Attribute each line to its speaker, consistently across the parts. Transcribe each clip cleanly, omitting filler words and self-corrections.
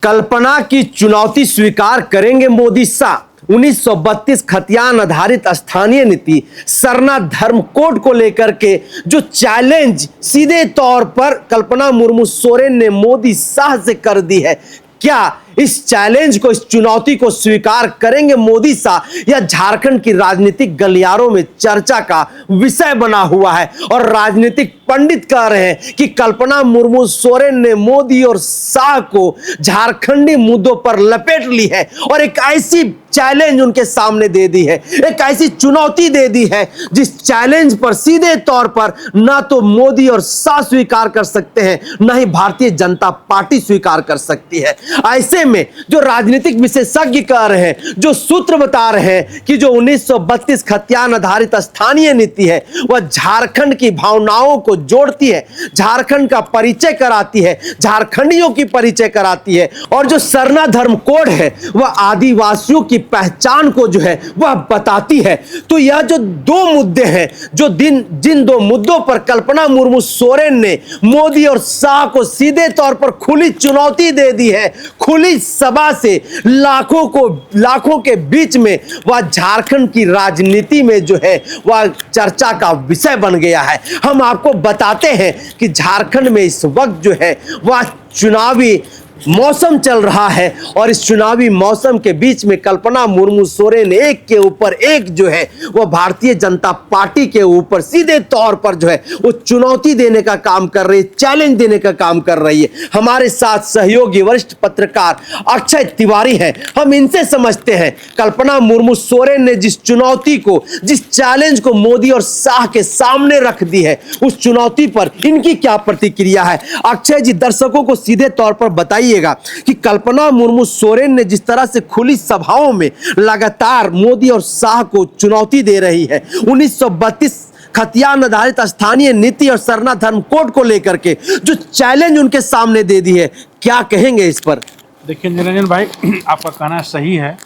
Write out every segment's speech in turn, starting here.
Speaker 1: कल्पना की चुनौती स्वीकार करेंगे मोदी शाह। 1932 खतियान आधारित स्थानीय नीति सरना धर्म कोड को लेकर के जो चैलेंज सीधे तौर पर कल्पना मुर्मू सोरेन ने मोदी शाह से कर दी है, क्या इस चैलेंज को, इस चुनौती को स्वीकार करेंगे मोदी शाह या झारखंड की राजनीतिक गलियारों में चर्चा का विषय बना हुआ है। और राजनीतिक पंडित कह रहे हैं कि कल्पना मुर्मू सोरेन ने मोदी और शाह को झारखंडी मुद्दों पर लपेट ली है और एक ऐसी चैलेंज उनके सामने दे दी है, एक ऐसी चुनौती दे दी है जिस चैलेंज पर सीधे तौर पर ना तो मोदी और शाह स्वीकार कर सकते हैं, ना ही भारतीय जनता पार्टी स्वीकार कर सकती है। ऐसे में जो राजनीतिक विशेषज्ञ कह रहे हैं, जो सूत्र बता रहे हैं कि जो 1932 खतियान आधारित स्थानीय नीति है वह झारखंड की भावनाओं को जोड़ती है, झारखंड का परिचय कराती है, झारखंडियों की परिचय कराती है, और जो सरना धर्म कोड है वह आदिवासियों की पहचान को जो है वह बताती है। तो यह जो दो मुद्दे हैं, जिन दो मुद्दों पर कल्पना मुर्मू सोरेन ने मोदी और शाह को सीधे तौर पर खुली चुनौती दे दी है, खुली सभा से लाखों के बीच में वह झारखंड की राजनीति में जो है वह चर्चा का विषय बन गया है। हम आपको बताते हैं कि झारखंड में इस वक्त जो है वह चुनावी मौसम चल रहा है और इस चुनावी मौसम के बीच में कल्पना मुर्मू सोरेन एक के ऊपर एक जो है वह भारतीय जनता पार्टी के ऊपर सीधे तौर पर जो है वो चुनौती देने का काम कर रही है, चैलेंज देने का काम कर रही है। हमारे साथ सहयोगी वरिष्ठ पत्रकार अक्षय तिवारी हैं, हम इनसे समझते हैं कल्पना मुर्मू सोरेन ने जिस चुनौती को, जिस चैलेंज को मोदी और शाह के सामने रख दी है, उस चुनौती पर इनकी क्या प्रतिक्रिया है। अक्षय जी, दर्शकों को सीधे तौर पर बताइए कि कल्पना मुर्मू सोरेन ने जिस तरह से खुली सभाओं में लगातार मोदी और शाह को चुनौती दे रही है, 1932 खतियान आधारित स्थानीय नीति और सरना धर्म कोड को लेकर के जो चैलेंज उनके सामने दे दी है, क्या कहेंगे इस पर?
Speaker 2: देखिए निरंजन भाई, आपका कहना सही है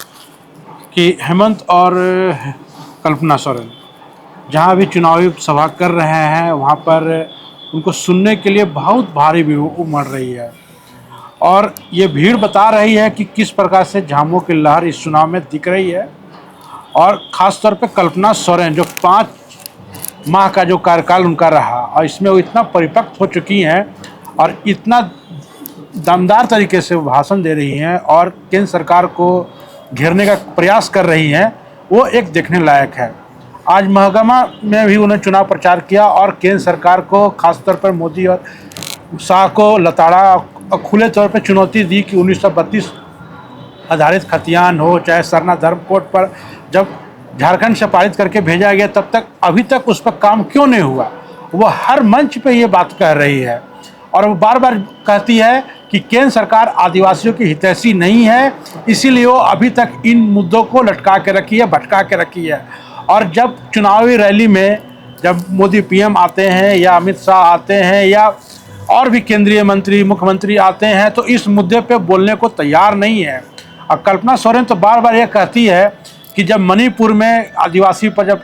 Speaker 2: कि हेमंत और कल्पना सोरेन जहां भी चुनावी सभा कर रहे हैं वहां पर उनको सुनने के लिए बहुत भारी भीड़ उमड़ रही है और ये भीड़ बता रही है कि किस प्रकार से झामुमो की लहर इस चुनाव में दिख रही है। और ख़ास तौर पे कल्पना सोरेन जो 5 माह का जो कार्यकाल उनका रहा और इसमें वो इतना परिपक्व हो चुकी हैं और इतना दमदार तरीके से वो भाषण दे रही हैं और केंद्र सरकार को घेरने का प्रयास कर रही हैं, वो एक देखने लायक है। आज महगमा में भी उन्होंने चुनाव प्रचार किया और केंद्र सरकार को खास तौर पर मोदी और शाह को लताड़ा और खुले तौर पर चुनौती दी कि 1932 आधारित खतियान हो चाहे सरना धर्म कोड पर जब झारखंड से पारित करके भेजा गया तब तक अभी तक उस पर काम क्यों नहीं हुआ। वो हर मंच पे ये बात कह रही है और वो बार बार कहती है कि केंद्र सरकार आदिवासियों की हितैषी नहीं है, इसीलिए वो अभी तक इन मुद्दों को लटका के रखी है, भटका के रखी है। और जब चुनावी रैली में जब मोदी पीएम आते हैं या अमित शाह आते हैं या और भी केंद्रीय मंत्री मुख्यमंत्री आते हैं तो इस मुद्दे पे बोलने को तैयार नहीं है। और कल्पना सोरेन तो बार बार ये कहती है कि जब मणिपुर में आदिवासी पर जब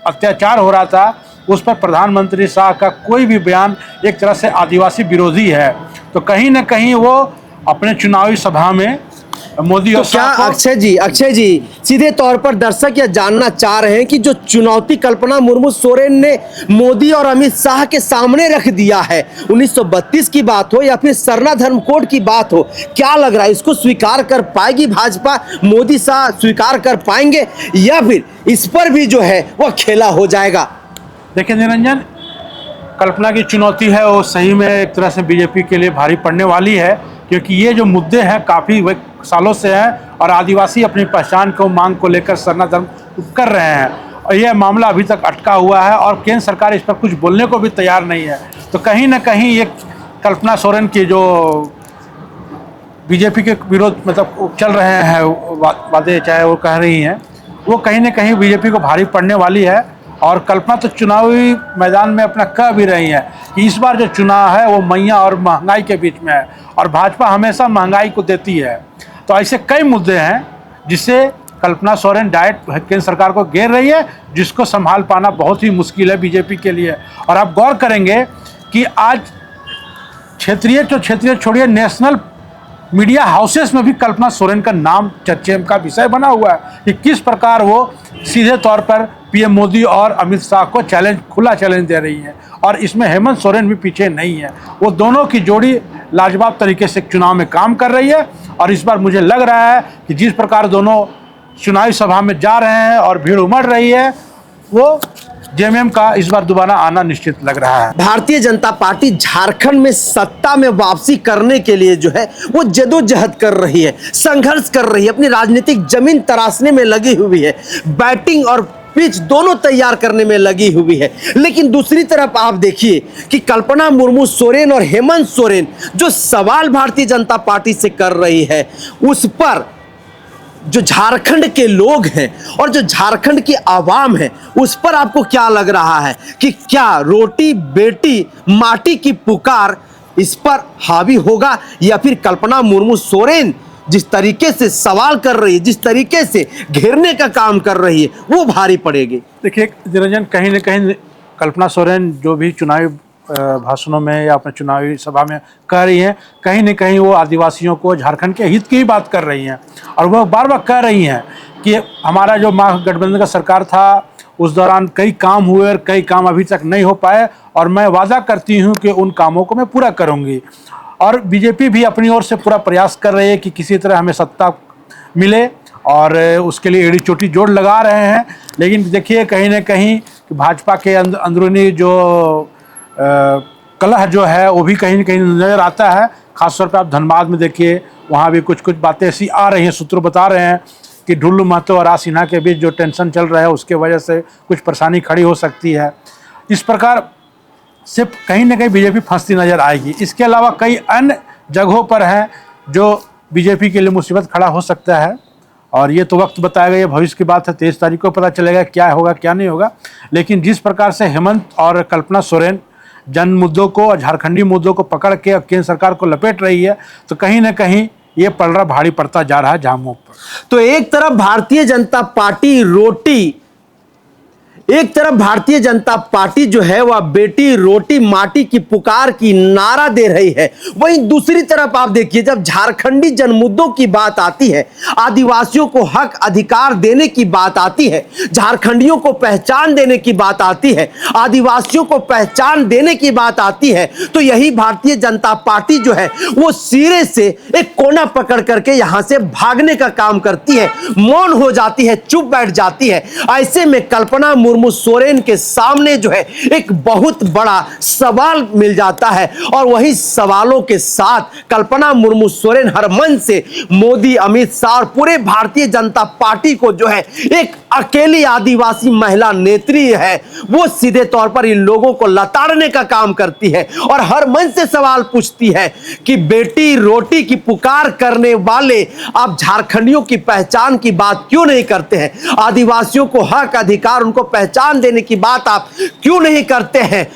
Speaker 2: अत्याचार हो रहा था उस पर प्रधानमंत्री शाह का कोई भी बयान एक तरह से आदिवासी विरोधी है। तो कहीं ना कहीं वो अपने चुनावी सभा में मोदी और
Speaker 1: क्या अक्षय जी सीधे तौर पर दर्शक यह जानना चाह रहे हैं कि जो चुनौती कल्पना मुर्मू सोरेन ने मोदी और अमित शाह के सामने रख दिया है, 1932 की बात हो या फिर सरना धर्म कोड की बात हो, क्या लग रहा है इसको स्वीकार कर पाएगी भाजपा, मोदी शाह स्वीकार कर पाएंगे या फिर इस पर भी जो है वह खेला हो जाएगा?
Speaker 2: देखिए निरंजन, कल्पना की चुनौती है वो सही में एक तरह से बीजेपी के लिए भारी पड़ने वाली है, क्योंकि ये जो मुद्दे हैं काफ़ी सालों से हैं और आदिवासी अपनी पहचान को मांग को लेकर सरना धर्म कर रहे हैं और यह मामला अभी तक अटका हुआ है और केंद्र सरकार इस पर कुछ बोलने को भी तैयार नहीं है। तो कहीं ना कहीं ये कल्पना सोरेन की जो बीजेपी के विरोध मतलब चल रहे हैं वादे चाहे वो कह रही हैं, वो कहीं ना कहीं बीजेपी को भारी पड़ने वाली है। और कल्पना तो चुनावी मैदान में अपना कह भी रही है कि इस बार जो चुनाव है वो मैया और महंगाई के बीच में है और भाजपा हमेशा महंगाई को देती है। तो ऐसे कई मुद्दे हैं जिससे कल्पना सोरेन डायरेक्ट केंद्र सरकार को घेर रही है, जिसको संभाल पाना बहुत ही मुश्किल है बीजेपी के लिए। और आप गौर करेंगे कि आज क्षेत्रीय छोड़िए नेशनल मीडिया हाउसेस में भी कल्पना सोरेन का नाम चर्चे का विषय बना हुआ है कि किस प्रकार वो सीधे तौर पर पीएम मोदी और अमित शाह को खुला चैलेंज दे रही है, और इसमें हेमंत सोरेन भी पीछे नहीं है। वो दोनों की जोड़ी लाजवाब तरीके से चुनाव में काम कर रही है, और इस बार मुझे लग रहा है कि जिस प्रकार दोनों चुनावी सभा में जा रहे हैं और भीड़ उमड़ रही है, वो जेएमएम का इस बार दोबारा आना निश्चित लग रहा है।
Speaker 1: भारतीय जनता पार्टी झारखंड में सत्ता में वापसी करने के लिए जो है वो जदोजहद कर रही है, संघर्ष कर रही है, अपनी राजनीतिक जमीन तराशने में लगी हुई है, बैटिंग और पिच दोनों तैयार करने में लगी हुई है। लेकिन दूसरी तरफ आप देखिए कि कल्पना मुर्मू सोरेन और हेमंत सोरेन जो सवाल भारतीय जनता पार्टी से कर रही है, उस पर जो झारखंड के लोग हैं और जो झारखंड की आवाम है, उस पर आपको क्या लग रहा है कि क्या रोटी बेटी माटी की पुकार इस पर हावी होगा, या फिर कल्पना मुर्मू सोरेन जिस तरीके से सवाल कर रही है, जिस तरीके से घेरने का काम कर रही है, वो भारी पड़ेगी?
Speaker 2: देखिए निरंजन, कहीं न कहीं कल्पना सोरेन जो भी चुनावी भाषणों में या अपने चुनावी सभा में कह रही हैं, कहीं न कहीं वो आदिवासियों को, झारखंड के हित की ही बात कर रही हैं। और वह बार बार कह रही हैं कि हमारा जो महागठबंधन का सरकार था, उस दौरान कई काम हुए और कई काम अभी तक नहीं हो पाए, और मैं वादा करती हूं कि उन कामों को मैं पूरा करूंगी। और बीजेपी भी अपनी ओर से पूरा प्रयास कर रही है कि किसी तरह हमें सत्ता मिले, और उसके लिए एड़ी चोटी जोड़ लगा रहे हैं। लेकिन देखिए कहीं न कहीं भाजपा के अंदरूनी जो कलह जो है वो भी कहीं न कहीं नज़र आता है। खासतौर पर आप धनबाद में देखिए, वहाँ भी कुछ बातें ऐसी आ रही हैं, सूत्र बता रहे हैं कि ढुल्लू महतो और आर सिन्हा के बीच जो टेंशन चल रहा है, उसके वजह से कुछ परेशानी खड़ी हो सकती है। इस प्रकार से कहीं न कहीं बीजेपी फंसती नज़र आएगी। इसके अलावा कई अन्य जगहों पर हैं जो बीजेपी के लिए मुसीबत खड़ा हो सकता है, और ये तो वक्त बताएगा, ये भविष्य की बात है। 23 तारीख को पता चलेगा क्या होगा क्या नहीं होगा। लेकिन जिस प्रकार से हेमंत और कल्पना सोरेन जन मुद्दों को और झारखंडी मुद्दों को पकड़ के केंद्र सरकार को लपेट रही है, तो कहीं ना कहीं ये पलड़ा भारी पड़ता जा रहा है जामों पर।
Speaker 1: तो एक तरफ भारतीय जनता पार्टी जो है वह बेटी रोटी माटी की पुकार की नारा दे रही है, वहीं दूसरी तरफ आप देखिए जब झारखंडी जन मुद्दों की बात आती है, आदिवासियों को हक अधिकार देने की बात आती है, झारखंडियों को पहचान देने की बात आती है, आदिवासियों को पहचान देने की बात आती है, तो यही भारतीय जनता पार्टी जो है वो सिरे से एक कोना पकड़ करके यहां से भागने का काम करती है, मौन हो जाती है, चुप बैठ जाती है। ऐसे में कल्पना मुर्मू सोरेन के सामने जो है एक बहुत बड़ा सवाल मिल जाता है, और वही सवालों के साथ कल्पना मुर्मू सोरेन हर मंच से मोदी, अमित शाह और पूरे भारतीय जनता पार्टी को जो है एक अकेली आदिवासी महिला नेत्री है, वो सीधे तौर पर इन लोगों को लताड़ने का काम करती है और हर मंच से सवाल पूछती है कि बेटी रोटी की पुकार करने वाले आप झारखंडियों की पहचान की बात क्यों नहीं करते हैं, आदिवासियों को हक अधिकार उनको पहचान देने की बात आप क्यों नहीं करते हैं।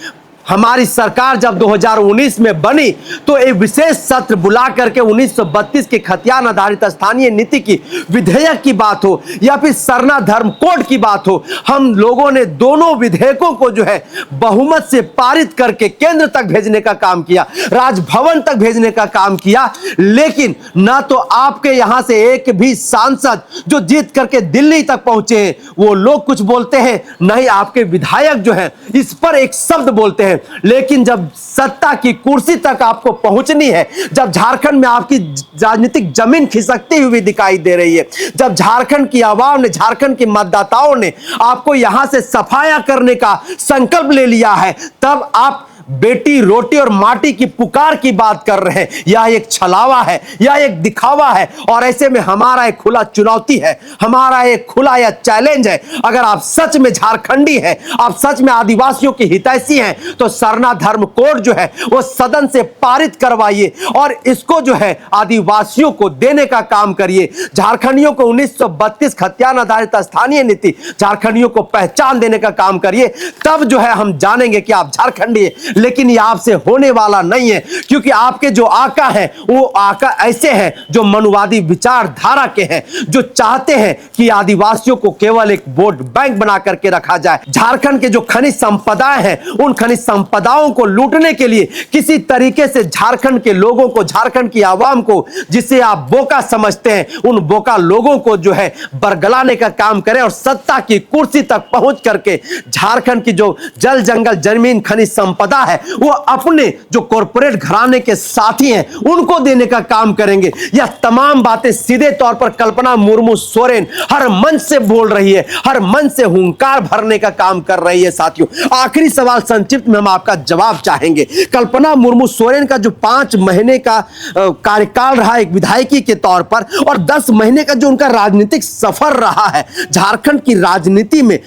Speaker 1: हमारी सरकार जब 2019 में बनी तो एक विशेष सत्र बुला करके 1932 के खतियान आधारित स्थानीय नीति की विधेयक की बात हो या फिर सरना धर्म कोड की बात हो, हम लोगों ने दोनों विधेयकों को जो है बहुमत से पारित करके केंद्र तक भेजने का काम किया, राजभवन तक भेजने का काम किया। लेकिन ना तो आपके यहां से एक भी सांसद जो जीत करके दिल्ली तक पहुंचे हैं वो लोग कुछ बोलते हैं, न ही आपके विधायक जो है इस पर एक शब्द बोलते हैं। लेकिन जब सत्ता की कुर्सी तक आपको पहुंचनी है, जब झारखंड में आपकी राजनीतिक जमीन खिसकती हुई दिखाई दे रही है, जब झारखंड की आवाम ने, झारखंड के मतदाताओं ने आपको यहां से सफाया करने का संकल्प ले लिया है, तब आप बेटी रोटी और माटी की पुकार की बात कर रहे हैं। यह एक छलावा है, यह एक दिखावा है, और ऐसे में हमारा एक खुला चुनौती है, हमारा एक खुला यह चैलेंज है। अगर आप सच में झारखंडी हैं, आप सच में आदिवासियों की हितैषी हैं, तो सरना धर्म कोड जो है वो सदन से पारित करवाइए और इसको जो है आदिवासियों को देने का काम करिए। झारखंडियों को 1932 खतियान आधारित स्थानीय नीति, झारखंडियों को पहचान देने का काम करिए, तब जो है हम जानेंगे कि आप झारखंडी हैं। लेकिन ये आपसे होने वाला नहीं है, क्योंकि आपके जो आका हैं वो आका ऐसे हैं जो मनुवादी विचारधारा के हैं, जो चाहते हैं कि आदिवासियों को केवल एक वोट बैंक बना करके रखा जाए। झारखंड के जो खनिज संपदाएं हैं उन खनिज संपदाओं को लूटने के लिए किसी तरीके से झारखंड के लोगों को, झारखंड की आवाम को, जिसे आप बोका समझते हैं, उन बोका लोगों को जो है बरगलाने का काम करें और सत्ता की कुर्सी तक पहुंच करके झारखंड की जो जल जंगल जमीन खनिज संपदा है वो अपने जो कॉरपोरेट घराने के साथी हैं उनको देने का काम करेंगे। यह तमाम बातें सीधे तौर पर कल्पना मुर्मू सोरेन हर मंच से बोल रही है, हर मंच से हुंकार भरने का काम कर रही है। साथियों, आखिरी सवाल संक्षिप्त में हम आपका जवाब चाहेंगे। कल्पना मुर्मू सोरेन का जो 5 महीने का कार्यकाल रहा एक विधायकी के तौर पर और 10 महीने का जो उनका राजनीतिक सफर रहा है झारखंड की राजनीति में,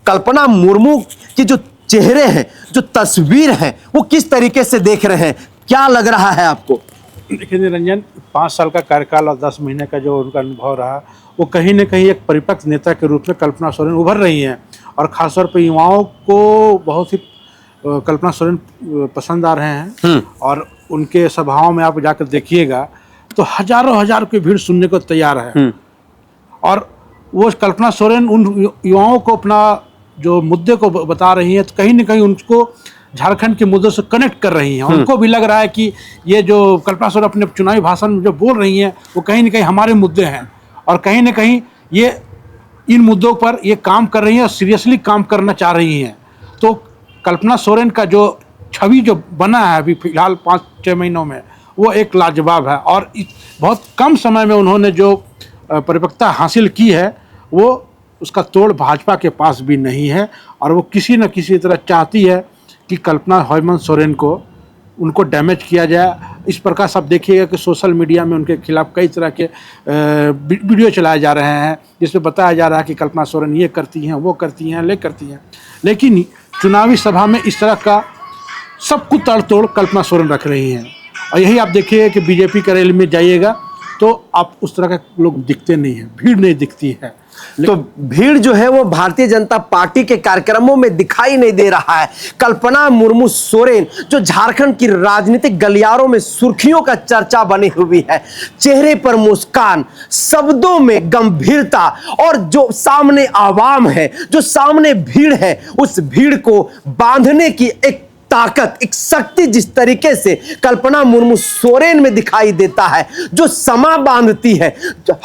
Speaker 1: कल्पना मुर्मू की जो चेहरे हैं, जो तस्वीर है, वो किस तरीके से देख रहे हैं, क्या लग रहा है आपको?
Speaker 2: देखिए निरंजन, 5 साल का कार्यकाल और 10 महीने का जो उनका अनुभव रहा वो कहीं न कहीं एक परिपक्व नेता के रूप में कल्पना सोरेन उभर रही हैं और ख़ासतौर पर युवाओं को बहुत ही कल्पना सोरेन पसंद आ रहे हैं। और उनके सभाओं में आप जाकर देखिएगा तो हजारों की भीड़ सुनने को तैयार है। और वो कल्पना सोरेन उन युवाओं को अपना जो मुद्दे को बता रही हैं तो कहीं न कहीं उनको झारखंड के मुद्दों से कनेक्ट कर रही हैं। उनको भी लग रहा है कि ये जो कल्पना सोरेन अपने चुनावी भाषण में जो बोल रही हैं वो कहीं न कहीं हमारे मुद्दे हैं और कहीं न कहीं ये इन मुद्दों पर ये काम कर रही हैं और सीरियसली काम करना चाह रही हैं। तो कल्पना सोरेन का जो छवि जो बना है अभी फिलहाल 5-6 महीनों में वो एक लाजवाब है और बहुत कम समय में उन्होंने जो परिपक्वता हासिल की है वो उसका तोड़ भाजपा के पास भी नहीं है। और वो किसी न किसी तरह चाहती है कि कल्पना हेमंत सोरेन को उनको डैमेज किया जाए। इस प्रकार सब देखिएगा कि सोशल मीडिया में उनके खिलाफ कई तरह के वीडियो चलाए जा रहे हैं जिसमें बताया जा रहा है कि कल्पना सोरेन ये करती हैं, वो करती हैं, करती हैं। लेकिन चुनावी सभा में इस तरह का सब कुछ तड़तोड़ कल्पना सोरेन रख रही हैं। और यही आप देखिए कि बीजेपी का रैली में जाइएगा तो आप उस तरह के लोग दिखते नहीं हैं, भीड़ नहीं दिखती है।
Speaker 1: तो भीड़ जो है वो भारतीय जनता पार्टी के कार्यक्रमों में दिखाई नहीं दे रहा है। कल्पना मुर्मू सोरेन जो झारखंड की राजनीतिक गलियारों में सुर्खियों का चर्चा बनी हुई है, चेहरे पर मुस्कान, शब्दों में गंभीरता और जो सामने आवाम है, जो सामने भीड़ है, उस भीड़ को बांधने की एक ताकत, एक शक्ति जिस तरीके से कल्पना मुर्मू सोरेन में दिखाई देता है, जो समा बांधती है,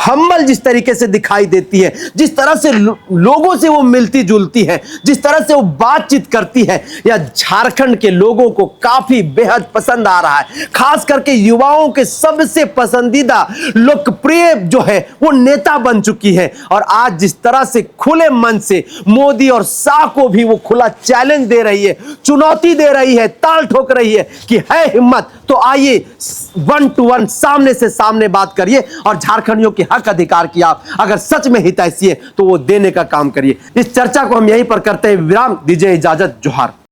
Speaker 1: हम्बल जिस तरीके से दिखाई देती है, जिस तरह से लोगों से वो मिलती जुलती है, जिस तरह से वो बातचीत करती है, यह झारखंड के लोगों को काफी बेहद पसंद आ रहा है। खास करके युवाओं के सबसे पसंदीदा लोकप्रिय जो है वो नेता बन चुकी है। और आज जिस तरह से खुले मन से मोदी और शाह को भी वो खुला चैलेंज दे रही है, चुनौती दे रही है, ताल ठोक रही है कि है हिम्मत तो आइए 1 to 1 सामने से सामने बात करिए और झारखंडियों के हक अधिकार की आप अगर सच में हितैषी है तो वो देने का काम करिए। इस चर्चा को हम यहीं पर करते हैं विराम, दीजिए इजाजत, जोहार।